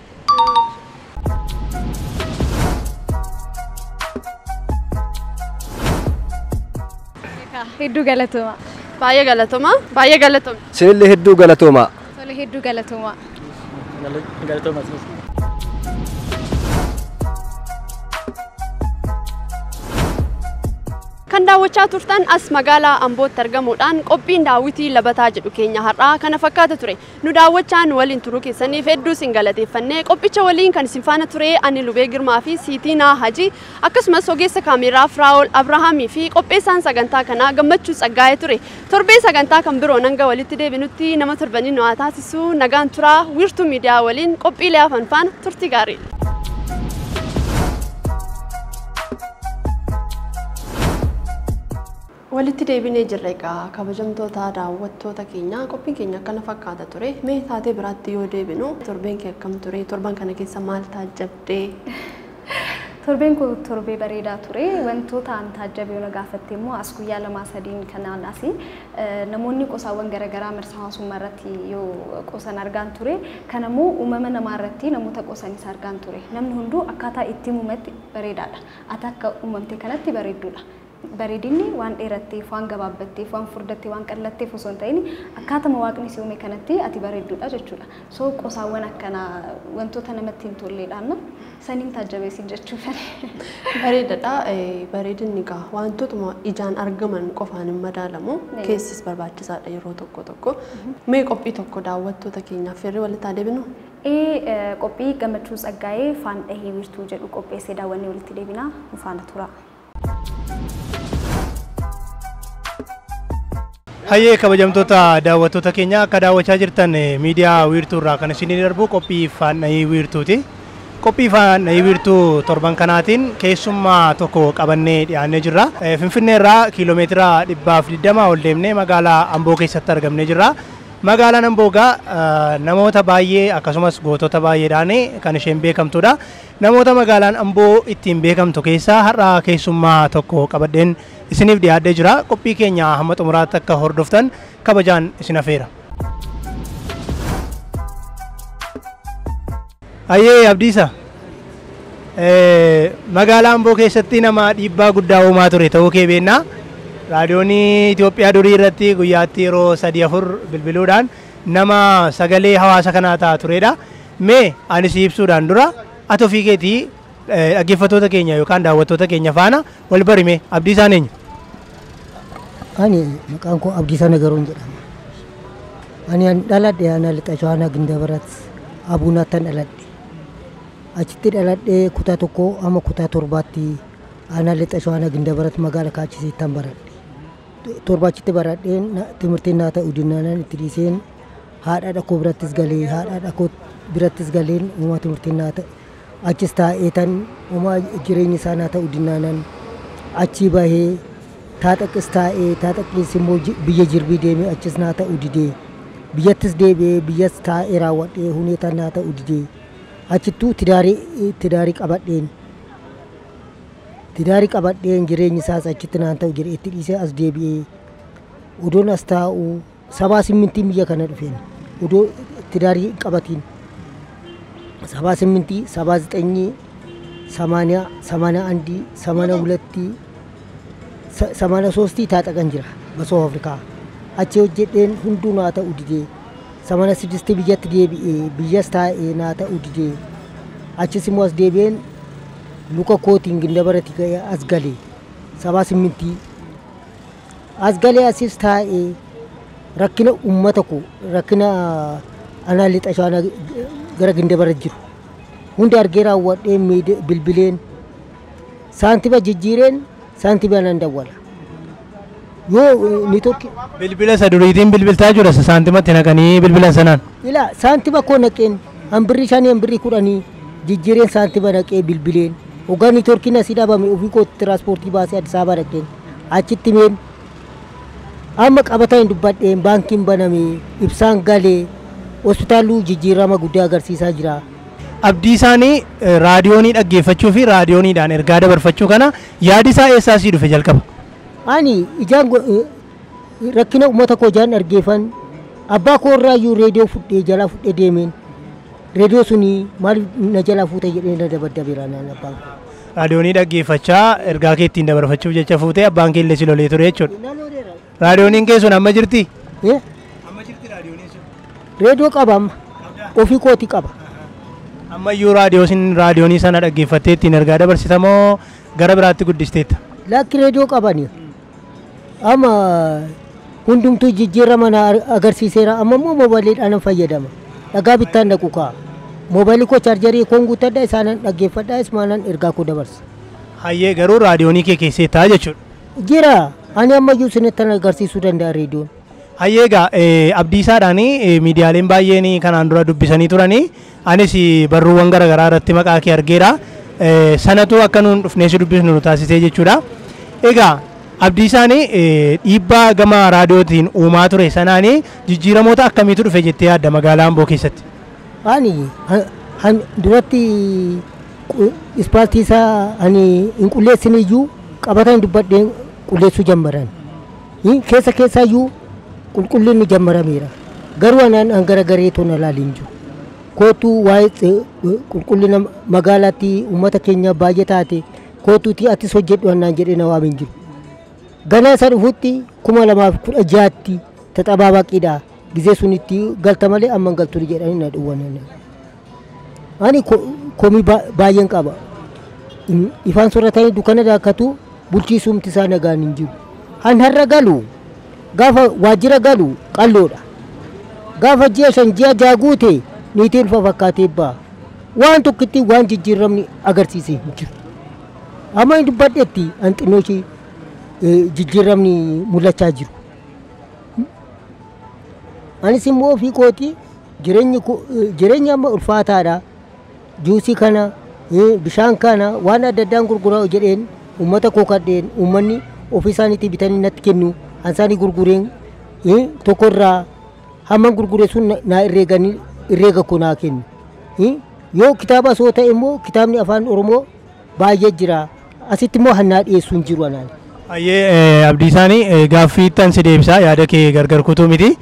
Speaker 2: Hedduu galatooma.
Speaker 1: Baay'ee galatooma. Baay'ee galatooma.
Speaker 12: Sinillee hedduu galatooma.
Speaker 2: Tole hedduu galatooma.
Speaker 6: Galatooma.
Speaker 1: Kan daawwachaa turtan as magaalaa Ambootti argamuudhaan qophiin daawwitii labataa jedhu keenya har'aa kana fakkaata ture. Nu daawwachaan waliin turuu keessaniif hedduu isin galateeffannee qophicha waliin kan isin faana ture ani Lubee Girmaa fi Siitinaa Hajii akkasumas ogeessa kaameeraa Firaa'ol Abrahaamii fi qopheessaan sagantaa kanaa Gammachuu Tsaggaayee ture. Torbee sagantaa kan biroo hanga walitti deebinutti nama torbanii nu haa taasisu nagaan turaa wiirtuu miidiyaa waliin qophiilee hafan faana turtii gaarii. Walitti deebinee jirra egaa kabajamtoota daawwattoota keenya qophiin keenya akkana fakkaata ture. Mee taatee biraatti yoo deebinu torbeen kee akkam ture? Torban kana keessa maal taajjabdee?
Speaker 2: Torbeen kun torbee bareedaa ture. Wantoota an taajjabee yoo gaafatte immoo as guyyaa lamaa sadiin kanaan asii namoonni qosaawwan garaagaraa marsaa hawaasummaa irratti yoo qosan argaan ture. Kanammoo uumama namaa irratti namoota qosanis argaan ture. Namni hunduu akkaataa itti uumamatti bareedaadha. Ati akka uumamte kanatti bareedduudha. Bareedinni waan dheeratteef, waan gabaabbatteef, waan furdatteef, waan qal'atteef osoo hin ta'in akkaatuma waaqni si uume kanatti ati bareedduudha jechuudha. So qosaawwan akkana wantoota namatti hin tolleedhaan saniin taajjabeessin jechuudha.
Speaker 1: Bareedaadha. Bareedinni egaa wantootuma ijaan argaman qofaan hin madaalamu. Keessis barbaachisaadha yeroo tokko tokko. Mee qophii tokko daawwattoota keenyaaf firri walitti adeemnu?
Speaker 2: Qophii gammachuu Tsaggaayee Faan Dhahee Wiirtuu jedhu qopheessee daawwannee walitti deebinaa faana tura.
Speaker 15: Hayyee kabajamtoota daawwattoota keenya akka daawwachaa jirtan miidiyaa wiirtuu irraa kan isin darbu qophii Faan Dhahee Wiirtuuti. Qophii Faan Dhahee Wiirtuu torban kanaatiin keessummaa tokko qabannee dhiyaannee jirra. Finfinnee irraa kiiloomeetira 120 ol deemnee magaalaa Amboo keessatti argamnee jirra. Magaalaan Amboo namoota baay'ee akkasumas gootota baay'eedhaan kan isheen beekamtudha. Namoota magaalaan Amboo ittiin beekamtu keessaa har'a keessummaa tokko qabadheen isiniif dhiyaadhee jira. Qophii keenya hamma xumuraatti akka hordoftan kabajaan isin affeera. Hayyee Abdiisa. Magaalaa Amboo keessatti nama dhiibbaa guddaa uumaa ture ta'uu kee beeknaa. Raadiyoonii Itoophiyaa durii irratti guyyaatti yeroo 3-4 bilbiluudhaan nama sagalee hawaasa kanaa ta'aa turedha. Mee ani si ibsuudhaan dura ati ofii keetii dhaggeeffattoota keenya yookaan daawwattoota keenya faana wal barime Abdiisaan eenyu?
Speaker 16: Ani maqaan koo Abdiisaa Nagaroon jedhama. Ani dhaladhe ana lixa Shawaanaa Gindabarat Abuunaattan dhaladhe. Achitti dhaladhee kutaa tokko amma kutaa torbaatti ana lixa Shawaanaa Gindabarat magaalaa Kaachisiittan baradhe. Torbachitti baradheen timirtiin naa ta'uu dinnaanan itti dhiiseen haadha dhaqoo birattis galee haadha dhaqoo birattis galeen uumaa timirtiin naa ta'e achis taa'ee tan uumaa jireenyi isaa naa ta'uu dinnaanan achii bahee taaxaqis taa'ee taaxaqis immoo biyya jirbii deemee achis naa ta'uu didee biyyattis deebi'ee biyyas taa'ee raawwadhee huneetan naa ta'uu didee achittuu tidaarii qabadheen. Tidaarii qabadheen jireenyi isaas achitti naan ta'u jedhee itti dhiisee as deebi'ee odoon as taa'u 78 biyya kana dhufeen odoo tidaarii qabatiin 78 79 80 81 82 83 taaxaqan jira basoo Afrikaa achi hojjedheen hunduu naa ta'u didee 86 biyyatti deebi'ee biyyas taa'ee naa ta'u didee achis immoo as deebi'een luka kootiin Gindabarati ga'ee as galee 78 as galee asis taa'ee rakkina uummata koo rakkina anaa lixa Shawaanaa gara Gindabarat jiru hundi argee raawwadhee bilbileen saantiba jijjiireen saantiba nan dawwala yoo ni tokki
Speaker 15: bilbila isa duriitiin bilbiltaa jira saantimatti naqanii bilbilan sanaan
Speaker 16: ila saantiba koo naqeen hambirrii 5 hambirrii 10 jijjiireen saantiba naqee bilbileen Ogaan Itoophiyaa asii dhaabame ofii kootti tiraanspoortii baasee Addis Ababaa dhaqeen achitti meen amma qabataa hin dubbadheen baankiin baname ibsaan galee hospitaaluu jijjiirama guddaa agarsiisaa jira.
Speaker 15: Abdiisaan raadiyoonii dhaggeeffachuu fi raadiyooniidhaan ergaa dabarfachuu kana yaadi isaa eessaa sii dhufe jalqaba?
Speaker 16: Ani ijaan rakkina uummata koo ijaan dhaggeeffan abbaa koo irraayyuu reediyoo fudhee jalaa fudhee deemeen. Reediyoo suni maal na jalaa fuute jedhee na dabaddabeera naan abbaan koo.
Speaker 15: Raadiyoonii dhaggeeffachaa ergaa kee ittiin dabarfachuuf jecha fuutee abbaan kee illee si lolee ture jechuudha. Raadiyooniin kee sun amma jirti?
Speaker 16: Amma jirti raadiyooniin sun? Reediyoo qaba amma. Ofii kooti qaba.
Speaker 15: Ammayyuu raadiyoonii sana dhaggeeffattee ittiin ergaa dabarsita moo gara biraatti guddisteetta?
Speaker 16: Lakki reediyoo qabani. Amma hundumtuu jijjiirama na agarsiiseera amma immoo moobaayiliidhaan fayyadama. Dhagaa bittaan dhaqu kaa. Moobaayilii koo chaarjarii koon guuttadha isaanan dhaggeeffadha ismaanan ergaa koo dabarsa.
Speaker 15: Hayyee garuu raadiyoonii kee keesseettaa jechuudha.
Speaker 16: Jira ani ammayyuu sinittan agarsiisuu danda'a reediyoon.
Speaker 15: Hayyee egaa Abdiisaadhaan miidiyaaleen baay'een kanaan dura dubbisanii turanii anis barruuwwan garaagaraa irratti maqaa kee argeera. Sanatu akka nuun dhufnee si dubbisnu nu taasisee jechuudha. Egaa Abdiisaanii dhiibbaa gama raadiyootiin uumaa ture sanaanii jijjiiramoota akkamiitu dhufe jettee yaadda magaalaa Amboo keessatti?
Speaker 16: Ani duratti ispaaltii isaa ani hin qulleessin iyyuu qabatan dubbadheen qulleessuu jammaran. Keessa iyyuu qulqullinni jammarameera. Garuu anaan garagalee toona ilaaliin jiru. Kootu waa'ee qulqullina magaalaatti uummata keenya baay'ee taate kootuuti atis hojjedhu annaan jedhee na waamin jiru. Ganaa isa dhufutti 2016tti taxabaabaqiidha. Gizee sunitti galta malee amma galtu jedhanii na dhowwan. Ani komii baay'een qaba. Ifaan sooratanii dukkana daakkatu bulchiisumti isaa nagaan hin jiru. Har'a galu gaafa waajjira galu qalloodha. Gaafa ji'a 5 ji'a 6 guute niitiin fakkaatee ba'a. Waan tokkitti waan jijjiiramni agarsiisee hin jiru. Amma hin dubbadhetti hanqinoo ishee jijjiiramni mul'achaa jiru. Anis immoo ofii kooti jireenyi amma ulfaataadha. Juusii kana bishaan kana waan adda addaan gurguraa jedheen uummata koo kadheen uummanni ofii isaaniitti bitanii natti kennu ansaanii gurgureen tokkorraa hamma gurgure sun naa irreega koo naa kennu. Yoo kitaaba soo ta'e immoo kitaabni afaan Oromoo baay'ee jira. Asitti immoo hannaa dhiyeessuu hin jiru anaan.
Speaker 15: Ayyee Abdiisaanii gaaffii tan si deebisaa yaada kee gargar kutuu miti.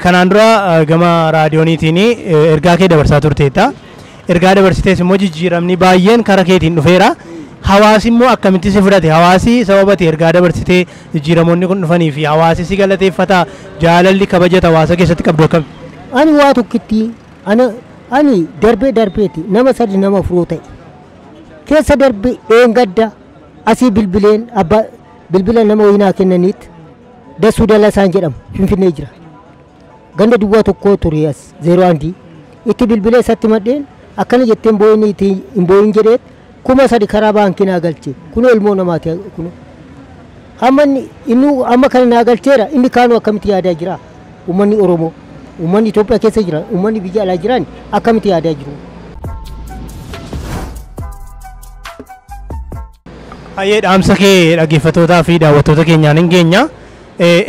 Speaker 15: Kanaan dura gama raadiyooniitiin ergaa kee dabarsaa turteetta. Ergaa dabarsitees immoo jijjiiramni baay'een karaa keetiin dhufeera. Hawaasi immoo akkamitti si fudhate? Hawaasi sababati ergaa dabarsitee jijjiiramoonni kun dhufanii fi hawaasi si galateeffata jaalalli kabajata hawaasa keessatti qabdu akkami?
Speaker 16: Ani waa tokkitti ani darbeeti nama sadi nama furoo ta'e. Keessa darbe eengadda asii bilbileen abbaa bilbila nama wayinaa kennaniit Dassuu Dalasaan jedhamu Finfinnee jira. Ganda duwwaa tokko ture as 01 itti bilbilee isatti madheen akkana jetteen boo'inni itti hin boo'in jedheet 3,000 karaa baankii naa galche kunoo ilmoo namaati kunoo. Amma kana naa galcheera inni kaanuu akkamitti yaadaa jira uummanni Oromoo uummanni Itoophiyaa keessa jira uummanni biyya alaa jiran akkamitti yaadaa jiru.
Speaker 15: Ayyee dhaamsa kee dhaggeeffattootaa fi daawwattoota keenyaan hin geenya.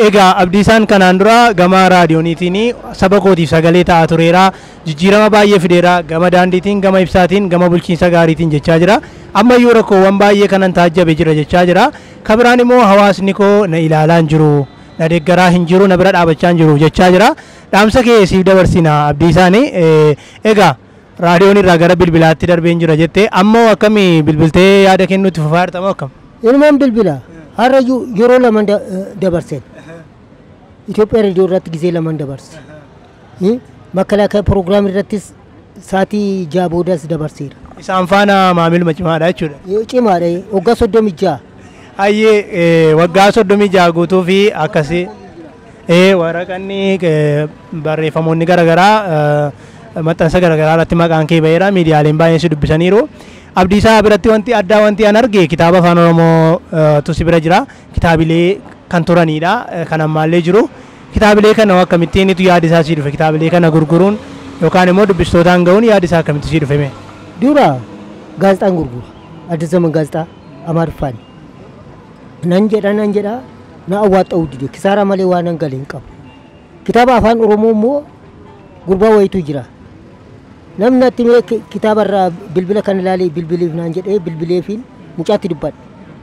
Speaker 15: Egaa Abdiisaan kanaan dura gama raadiyooniitiin saba kootiif sagalee ta'aa tureera. Jijjiirama baay'ee fideera gama daandiitiin gama ibsaatiin gama bulchiinsa gaariitiin jechaa jira. Ammayyuu rakkoowwan baay'ee kanan taajjabe jira jechaa jira. Kabiraan immoo hawaasni koo na ilaalaa hin jiru na deeggaraa hin jiru na bira dhaabachaa hin jiru jechaa jira. Dhaamsa kee siif dabarsina Abdiisaanii. Egaa raadiyoon irraa gara bilbilaatti darbee jira jettee ammoo akkamii bilbiltee yaada kennuutti fufaa jirtamoo akkam?
Speaker 16: Ilmaan bilbila har'a yeroo lama dabarsen Itoophiyaa reediyoo irratti gizee lama dabarse. Makalaakaa piroograamii irrattis sa'aatii 6 boodas dabarseera.
Speaker 15: Isaan faana maamiluma cimaadha jechuudha.
Speaker 16: Cimaadha waggaa 36.
Speaker 15: Ayyee waggaa 36 guutuu fi akkasii waraqanni barreeffamoonni garaagaraa maxxansa garaagaraa irratti maqaan kee ba'eera miidiyaaleen baay'een si dubbisaniiru. Abdiisaa biratti wanti addaa wanti an arge kitaaba afaan Oromoo tusi bira jira. Kitaabilee kan turanidha kan ammaallee jiru. Kitaabilee kana akkamittiin itu yaada isaa si dhufe kitaabilee kana gurguruun yookaan immoo dubbistootaan ga'uun yaada isaa akkamitti si dhufe mee?
Speaker 16: Dura gaazexaan gurgura. Addis Zaman gaazexaa Amaariffaan. Nan jedha na awwaaxa'uu dide kisaara malee waan nan galee hin qabu. Kitaaba afaan Oromoo immoo gurbaa wayitu jira. Namni atti mee kitaaba irraa bilbila kan ilaalee bilbileef naan jedhee bilbileefiin mucaatti dubbadhe.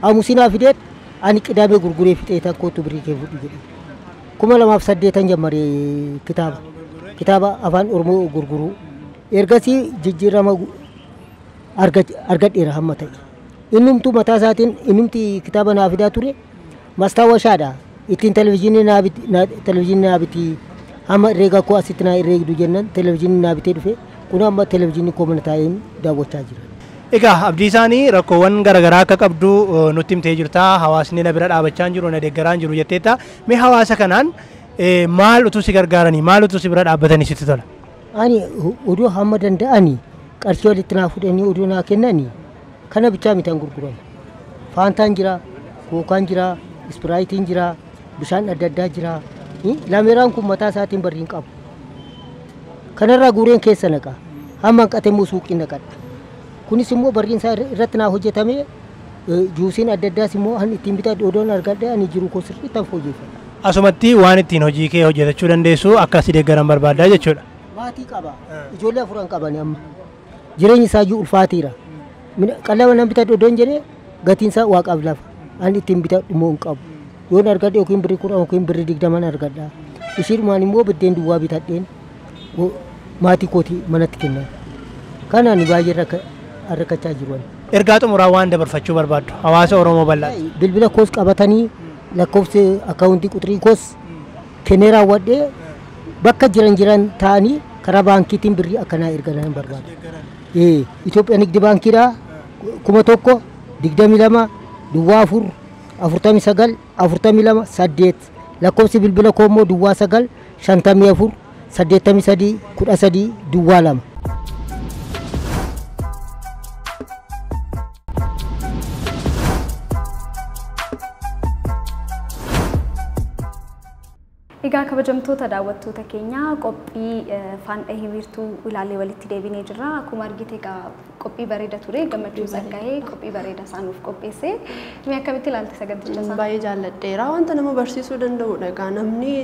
Speaker 16: Aamusinaa fideet ani qidaamee gurguree fixee takkootu birii kee fudhu jedhe. 2008 jammaree kitaaba afaan Oromoo gurguruu. Ergasii jijjiirama argadheera hamma ta'e. Innumtu mataa isaatiin innumti kitaaba naa fidaa ture mastaawashaadha. Ittiin televizyiinii naa biti amma irreega koo asitti naa irreegdu jennan televizyiinii naa bitee dhufe kun amma televizyiinii koo mana taa'een daawwachaa jira.
Speaker 15: Egaa Abdiisaanii rakkoowwan garaagaraa akka qabdu nutti himtee jirta hawaasni na bira dhaabachaa jiru na deeggaraa jiru jetteetta mee hawaasa kanaan maal utuu si gargaaranii maal utuu si bira dhaabbatanii sitti tola?
Speaker 16: Ani oduu hamma danda'anii qarshii walitti naa fudhanii oduu naa kennanii kana bichaa mitaan gurguramu. Faantaan jira, kookaan jira, ispiraayitiin jira, bishaan adda addaa jira. Laameeraan kun mataa isaatiin barriin qabu. Kanarraa guureen keessa naqa. Hamma hanqate immoo suuqii naqadha. Kunis immoo barriin isaa irratti naa hojjetame juusiin adda addaas immoo han ittiin bitadhu odoon argadhe ani jiru koo sirriitti fooyyeffadha.
Speaker 15: Asumatti waan ittiin hojii kee hojjetachuu dandeessu akkasii deeggaran barbaaddaa jechuudha.
Speaker 16: Maatii qaba. Ijoollee afuran qabani amma. Jireenyi isaa iyyuu ulfaatiira. Qallaba nan bitadhu odoon jedhee gatiin isaa waaqaaf lafa. Ani ittiin bitadhu immoo hin qabu. Yoon argadhe yookiin birrii 10 yookiin birrii 20 argadha. Ishiidhumaan immoo biddeen duwwaa bitadheen maatii kootii manatti kennan. Kanaan baay'ee rakkachaa jiru.
Speaker 15: Ergaa xumuraa waan dabarfachuu barbaaddu hawaasa Oromoo bal'aatti.
Speaker 16: Bilbila koos qabatanii lakkoofsi akkaawuntii quxirii koos kennee raawwadhee bakka jiran ta'anii karaa baankiitiin birrii akkanaa ergalan barbaadu. Itoophiyaa Nigdi Baankiidhaa 1,000 22 duwwaa 4 49 42 8 lakkoofsi bilbila koo immoo duwwaa 9 54 83 13 duwwaa 2.
Speaker 2: Egaa kabajamtoota daawwattoota keenyaa qophii faandhahii wiirtuu ilaallee walitti deebinee jirra. Akkuma argite egaa qophii bareeda ture gammachuu Saggaayee qophii bareeda isaanuuf qopheesse. Mee akkamitti ilaalte saganticha isaa?
Speaker 1: Baay'ee jaalladheera. Wanta nama barsiisuu danda'udha. Egaa namni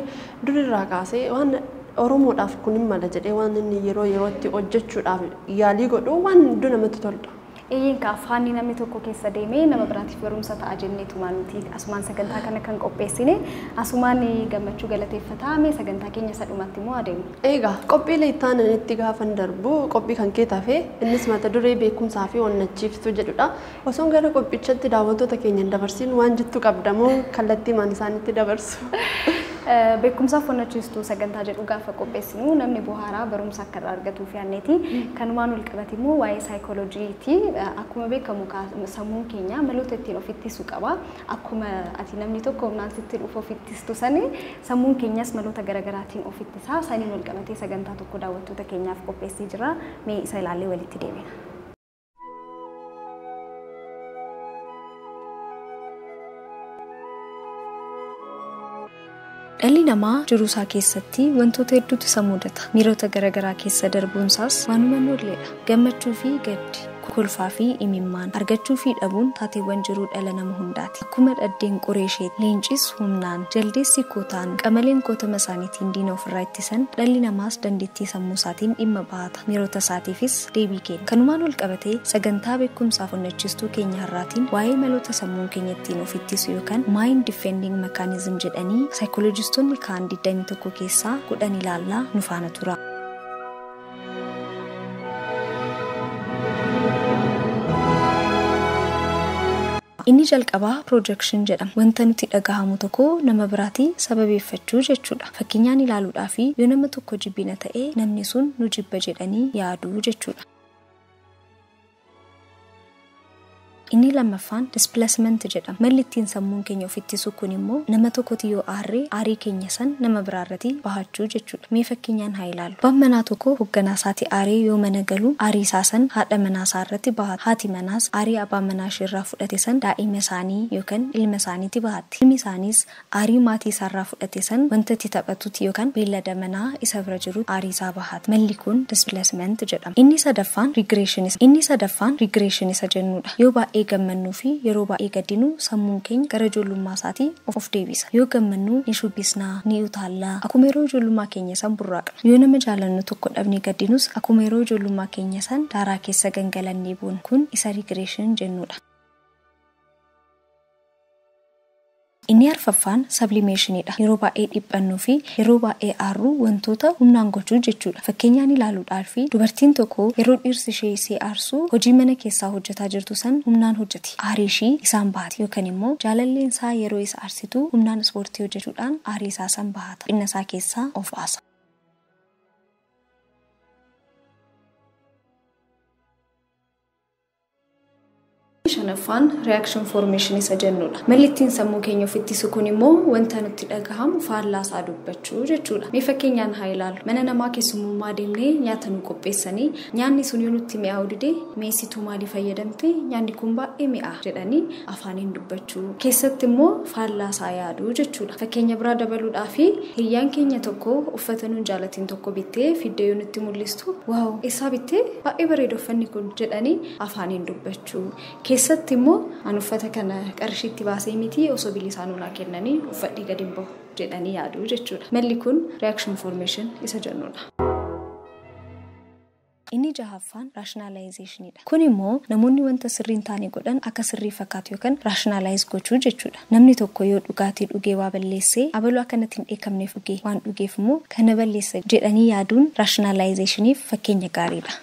Speaker 1: durirraa kaasee waan Oromoodhaaf kun hin mala jedhee waan inni yeroo yerootti hojjechuudhaaf yaalii godhu waan hedduu namatti toludha.
Speaker 2: Eeyyiin afaanni namni tokko keessa deemee nama biraatiif barumsa ta'a jenneetumaan nuti asumaan sagantaa kana kan qopheessine asumaan gammachuu galateeffataa mee sagantaa keenya isa dhumatti immoo adeemu.
Speaker 1: Egaa qophiilee itti itti gaafan darbu qophii kan kee tafe innis mata duree beekumsaa fi onnachiiftuu jedhudha. Osoon gara qophichatti daawwattoota keenya dabarsiin waan jettu qabdamoo kallattii maan isaanitti dabarsu.
Speaker 2: Beekumsaaf onnachiiftuu sagantaa jedhu gaafa qopheessinu namni bohaaraa barumsa akka irraa argatuuf yaanneeti. Kanumaan ol qabate immoo waa'ee saayikooloojiitii akkuma beekamu sammuun keenya maloota ittiin of ittisuu qaba. Akkuma ati namni tokko humnaan sitti dhufu of ittistu sani sammuun keenyas maloota garaagaraatiin of ittisaa. Saniin ol qabatee sagantaa tokko daawwattoota keenyaaf qopheessee jira. Mee isa ilaallee walitti deebina. Dhalli namaa jiruu isaa keessatti wantoota hedduutu isa mudata. Miirota garaagaraa keessa darbuun isaas waanuma noolleedha. Gammachuu fi gaddi, kolfaa fi imimmaan, argachuu fi dhabuun taateewwan jiruu dhala nama hundaati. Akkuma dhaddeen qoreesheet, leencis humnaan, jaldeessi kootaan, qamaleen kootama isaaniitiin diina ofirraa ittisan, dhalli namaas dandeettii sammuu isaatiin dhimma bahata. Miirota isaatiifis deebii kenna. Kanumaan ol qabatee sagantaa beekumsaaf onnachiistuu keenya har'aatiin waa'ee maloota sammuun keenya ittiin of ittisu yookaan mind defending mechanism jedhanii saayikooloojistoonni kaan 21 keessaa 10 ilaallaa nu faana tura. Inni jalqabaa projection jedhama. Wanta nuti dhagahamu tokko nama biraati sababeeffachuu jechuudha. Fakkeenyaan ilaaluudhaaf yoo nama tokko jibbina ta'e namni sun nu jibba jedhanii yaaduu jechuudha. Inni lammaffaan displacement jedhama. Malli ittiin sammuun keenya of ittisu kun immoo nama tokkotti yoo aarree aarii keenya san nama biraarratti bahachuu jechuudha. Mee fakkeenyaan haa ilaallu. Abbaan manaa tokko hoogganaa isaati aaree yoo mana galu aarii isaa san haadha manaa isaa irratti bahata. Haati manaas aarii abbaa manaa ishirraa fudhate san daa'ima isaanii yookaan ilma isaaniitti bahatti. Ilmi isaaniis aarii maatii isaarraa fudhate san wanta itti taphatutti yookaan beellada manaa isa bira jiru aarii isaa bahata. Malli kun displacement jedhama. Inni sadaffaan regression isa jennuudha. Yoo baay'ee gammannuu fi yeroo baay'ee gaddinu sammuun keenya gara ijoollummaa isaatii of deebisa. Yoo gammannuu ni shubbisnaa, ni utaallaa. Akkuma yeroo ijoollummaa keenya san burraaqna. Yoo nama jaalannu tokko dhabnee gaddinus akkuma yeroo ijoollummaa keenya san daaraa keessa gangalannee buun kun isa regression jennuudha. Inni arfaffaan sublimationidha. Yeroo baay'ee dhiphannuu fi yeroo baay'ee aarruu wantoota humnaan gochuu jechuudha. Fakkeenyaan ilaaluudhaaf dubartiin tokko yeroo dhiirsi ishee isee aarsu hojii mana keessaa hojjetaa jirtu san humnaan hojjeti. Aarii ishii isaan bahati yookaan immoo jaalalleen isaa yeroo isa aarsitu humnaan ispoortii hojjechuudhaan aarii isaa san bahata. Dhimma isaa keessaa of baasa. Shanaffaan reaction formation isa jennuudha. Malli ittiin sammuu keenya of ittisu kun immoo wanta nutti dhagahamu faallaasaa dubbachuu jechuudha. Mee fakkeenyaan haa ilaallu. Mana namaa keessummaa deemnee nyaata nu qopheessanii nyaanni sun yoo nutti mi'aawu dide meessituu maalii fayyadamte nyaanni kun baay'ee mi'aa jedhanii afaaniin dubbachuu. Keessatti immoo faallaasaa yaaduu jechuudha. Fakkeenya biraa dabaluudhaaf hiriyyaan keenya tokko uffata nuun jaalatiin tokko bittee fiddee yoo nutti mul'istu waaw eessaa bittee baay'ee bareeda uffanni kun jedhanii afaaniin dubbachuu. Eessatti immoo an uffata kana qarshiitti baasee miti osoo bilisaan ulaa kennanii uffadhii gadi hin bahu jedhanii yaadu jechuudha. Malli kun reaction formation isa jennudha. Inni jahaffaan rationalizationidha. Kun immoo namoonni wanta sirrii hin taane godhan akka sirrii fakkaatu yookaan rationalize gochuu jechuudha. Namni tokko yoo dhugaatii dhugee waa balleessee abaluu akka natti hin dheekkamneef dhugee waan dhugeef immoo kana balleessa jedhanii yaaduun rationalizationiif fakkeenya gaariidha.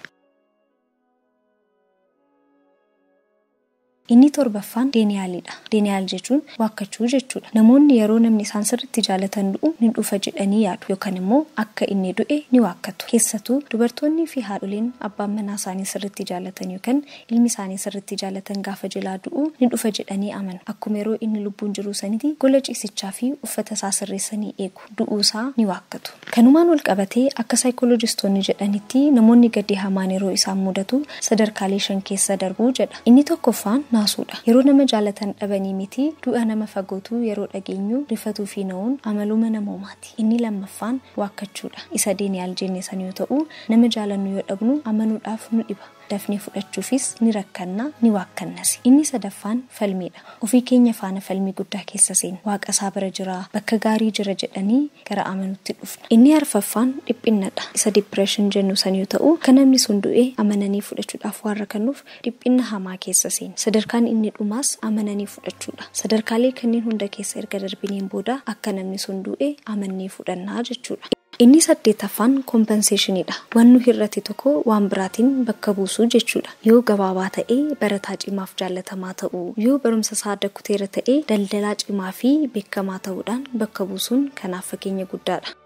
Speaker 2: Inni torbaffaan denialidha. Denial jechuun waakkachuu jechuudha. Namoonni yeroo namni isaan sirriitti jaalatan du'u ni dhufa jedhanii yaadu yookaan immoo akka inni du'e ni waakkatu. Keessattuu dubartoonni fi haadholiin abbaan manaa isaanii sirriitti jaalatan yookaan ilmi isaanii sirriitti jaalatan gaafa jalaa du'u ni dhufa jedhanii amanu. Akkuma yeroo inni lubbuun jiru sanitti gola ciisichaa fi uffata isaa sirreessanii eegu du'uu isaa ni waakkatu. Kanumaan wal qabatee akka saayikooloojistoonni jedhanitti namoonni gaddi hamaan yeroo isaan mudatu sadarkaalee 5 keessa darbuu jedha. Inni tokkoffaan naasuudha. Yeroo nama jaalatan dhabanii miti du'a nama fagootu yeroo dhageenyu rifatuu fi na'uun amaluma namoomaati. Inni lammaffaan waakkachuudha. Isa denial jenne san yoo ta'u nama jaalannu yoo dhabnu amanuudhaaf nu dhiba. Dafnee fudhachuufis ni rakkanna ni waakkannas. Inni sadaffaan falmiidha. Ofii keenya faana falmii guddaa keessa seenu. Waaqa isaa bira jira, bakka gaarii jira jedhanii gara amanuutti dhufna. Inni arfaffaan dhiphinnadha. Isa depression jennu san yoo ta'u kan namni sun du'e amananii fudhachuudhaaf waan rakkannuuf dhiphinna hamaa keessa seenu. Sadarkaan inni dhumaas amananii fudhachuudha. Sadarkaalee kanneen hunda keessa erga darbineen booda akka namni sun du'e amannee fudhannaa jechuudha. Inni saddeetaffaan compensationidha. Waan nu hir'ate tokko waan biraatiin bakka buusuu jechuudha. Yoo gabaabaa ta'ee barataa cimaaf jaallatamaa ta'uu, yoo barumsa isaa dakkuteera ta'ee daldalaa cimaa fi beekamaa ta'uudhaan bakka buusuun kanaaf fakkeenya guddaadha.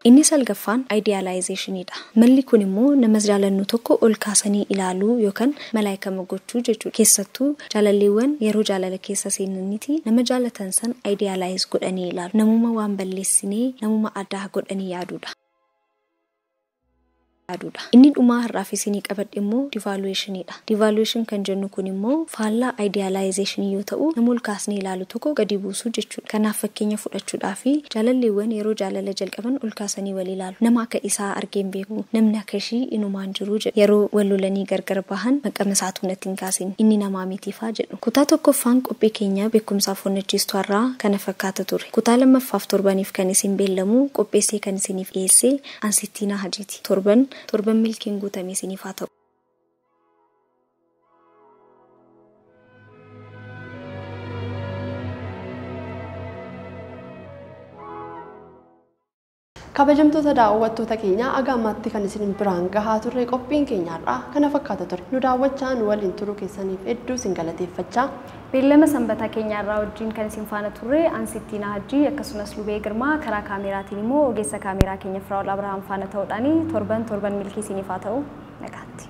Speaker 2: Inni salgaffaan idealizationidha. Malli kun immoo nama jaalannu tokko ol kaasanii ilaaluu yookaan malaayikama gochuu jechuudha. Keessattuu jaalalleewwan yeroo jaalala keessa seenanitti nama jaalatan san idealize godhanii ilaalu. Namuma waan balleessinee namuma addaa godhanii yaaduudha. Inni dhumaa har'aaf isinii qabadhe immoo devaluationidha. Devaluation kan jennu kun immoo faallaa idealization yoo ta'u nama ol kaasnee ilaalu tokko gadi buusuu jechuudha. Kanaaf fakkeenya fudhachuudhaa fi jaalalleewwan yeroo jaalala jalqaban ol kaasanii wal ilaalu. Nama akka isaa argeen beeku, namni akka ishii inumaan jiru jedhu. Yeroo wal lolanii gargar bahan maqama isaatu natti hin kaasin inni namaa mitiifaa jedhu. Kutaa tokkoffaan qophii keenya beekumsaaf onnachiistuu har'aa kana fakkaata ture. Kutaa lammaffaaf torbaniif kan isin beellamu qopheessee kan isiniif dhiyeesse Ansittiinaa Hajiiti. Torban milkiin guutamee isiniif haa ta'u.
Speaker 1: Kabajamtoota daawwattoota keenya aga ammaatti kan isin biraan gahaa turre qophiin keenyaarraa kana fakkaata ture. Nu daawwachaa nu waliin turuu keessaniif hedduu isin galateeffachaa.
Speaker 2: Beellama sanbata keenyaarraa wajjin kan isin faana turre Ansittiinaa Hajii akkasumas Lubee Girmaa karaa kaameraatiin immoo ogeessa kaameraa keenya Firaa'ol Abrahaam faana ta'uudhaan torban milkii isiniif haa ta'u nagaatti.